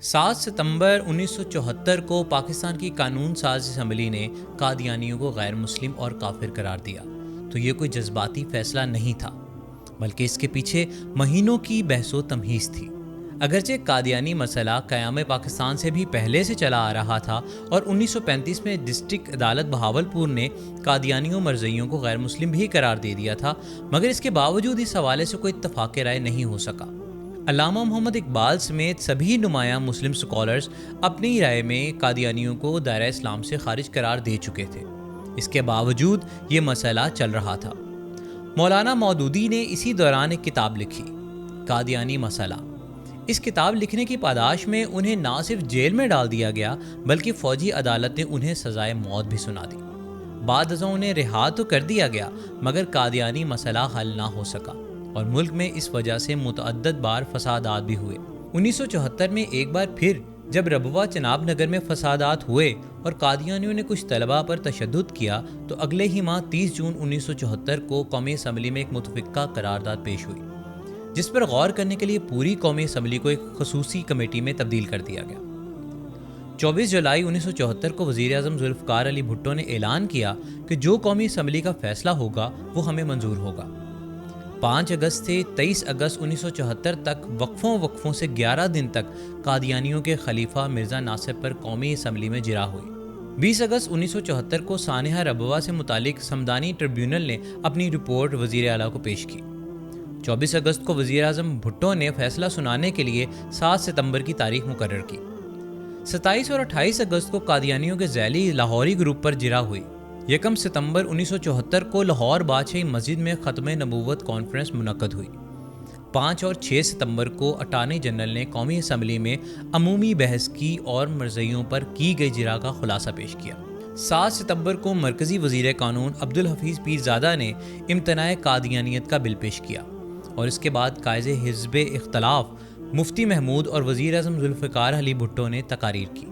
7 ستمبر 1974 کو پاکستان کی قانون ساز اسمبلی نے قادیانیوں کو غیر مسلم اور کافر قرار دیا تو یہ کوئی جذباتی فیصلہ نہیں تھا، بلکہ اس کے پیچھے مہینوں کی بحث و تمہیز تھی۔ اگرچہ قادیانی مسئلہ قیام پاکستان سے بھی پہلے سے چلا آ رہا تھا اور 1935 میں ڈسٹرکٹ عدالت بہاولپور نے قادیانیوں مرزئیوں کو غیر مسلم بھی قرار دے دیا تھا، مگر اس کے باوجود اس حوالے سے کوئی اتفاق رائے نہیں ہو سکا۔ علامہ محمد اقبال سمیت سبھی نمایاں مسلم سکالرز اپنی رائے میں قادیانیوں کو دائرہ اسلام سے خارج قرار دے چکے تھے۔ اس کے باوجود یہ مسئلہ چل رہا تھا۔ مولانا مودودی نے اسی دوران ایک کتاب لکھی، قادیانی مسئلہ۔ اس کتاب لکھنے کی پاداش میں انہیں نہ صرف جیل میں ڈال دیا گیا بلکہ فوجی عدالت نے انہیں سزائے موت بھی سنا دی۔ بعد ازاں انہیں رہا تو کر دیا گیا مگر قادیانی مسئلہ حل نہ ہو سکا اور ملک میں اس وجہ سے متعدد بار فسادات بھی ہوئے۔ 1974 میں ایک بار پھر جب ربوہ چناب نگر میں فسادات ہوئے اور قادیانیوں نے کچھ طلباء پر تشدد کیا تو اگلے ہی ماہ 30 جون 1974 کو قومی اسمبلی میں ایک متفقہ قرارداد پیش ہوئی، جس پر غور کرنے کے لیے پوری قومی اسمبلی کو ایک خصوصی کمیٹی میں تبدیل کر دیا گیا۔ 24 جولائی 1974 کو وزیر اعظم ذوالفقار علی بھٹو نے اعلان کیا کہ جو قومی اسمبلی کا فیصلہ ہوگا وہ ہمیں منظور ہوگا۔ 5 اگست سے 23 اگست 1974 تک وقفوں سے 11 دن تک قادیانیوں کے خلیفہ مرزا ناصر پر قومی اسمبلی میں جرا ہوئی۔ 20 اگست 1974 کو سانحہ ربوہ سے متعلق سمدانی ٹریبیونل نے اپنی رپورٹ وزیر اعلیٰ کو پیش کی۔ 24 اگست کو وزیر اعظم بھٹو نے فیصلہ سنانے کے لیے 7 ستمبر کی تاریخ مقرر کی۔ 27 اور 28 اگست کو قادیانیوں کے ذیلی لاہوری گروپ پر جرا ہوئی۔ 1 ستمبر 1974 کو لاہور بادشاہی مسجد میں ختم نبوت کانفرنس منعقد ہوئی۔ 5 اور 6 ستمبر کو اٹارنی جنرل نے قومی اسمبلی میں عمومی بحث کی اور مرزئیوں پر کی گئی جرح کا خلاصہ پیش کیا۔ 7 ستمبر کو مرکزی وزیر قانون عبدالحفیظ پیرزادہ نے امتناع قادیانیت کا بل پیش کیا اور اس کے بعد قائد حزب اختلاف مفتی محمود اور وزیر اعظم ذوالفقار علی بھٹو نے تقاریر کی،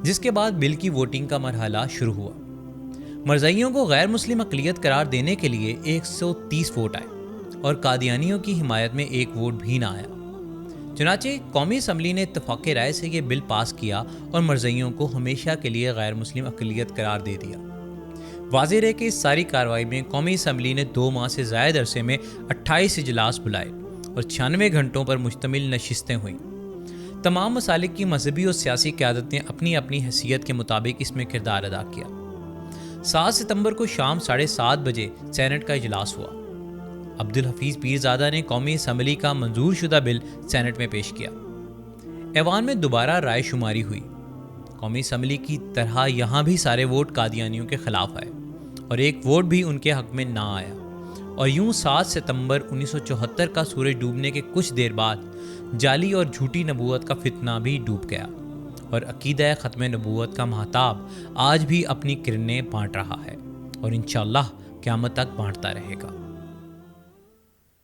جس کے بعد بل کی ووٹنگ کا مرحلہ شروع ہوا۔ مرزئیوں کو غیر مسلم اقلیت قرار دینے کے لیے 130 ووٹ آئے اور قادیانیوں کی حمایت میں 1 ووٹ بھی نہ آیا۔ چنانچہ قومی اسمبلی نے اتفاق رائے سے یہ بل پاس کیا اور مرزئیوں کو ہمیشہ کے لیے غیر مسلم اقلیت قرار دے دیا۔ واضح ہے کہ اس ساری کارروائی میں قومی اسمبلی نے 2 ماہ سے زائد عرصے میں 28 اجلاس بلائے اور 96 گھنٹوں پر مشتمل نشستیں ہوئیں۔ تمام مسالک کی مذہبی اور سیاسی قیادت نے اپنی اپنی حیثیت کے مطابق اس میں کردار ادا کیا۔ 7 ستمبر کو شام 7:30 بجے سینٹ کا اجلاس ہوا۔ عبدالحفیظ پیرزادہ نے قومی اسمبلی کا منظور شدہ بل سینٹ میں پیش کیا۔ ایوان میں دوبارہ رائے شماری ہوئی۔ قومی اسمبلی کی طرح یہاں بھی سارے ووٹ قادیانیوں کے خلاف آئے اور 1 ووٹ بھی ان کے حق میں نہ آیا، اور یوں 7 ستمبر 1974 کا سورج ڈوبنے کے کچھ دیر بعد جعلی اور جھوٹی نبوت کا فتنہ بھی ڈوب گیا اور عقیدہ ختم نبوت کا مہتاب آج بھی اپنی کرنیں بانٹ رہا ہے اور انشاءاللہ قیامت تک بانٹتا رہے گا۔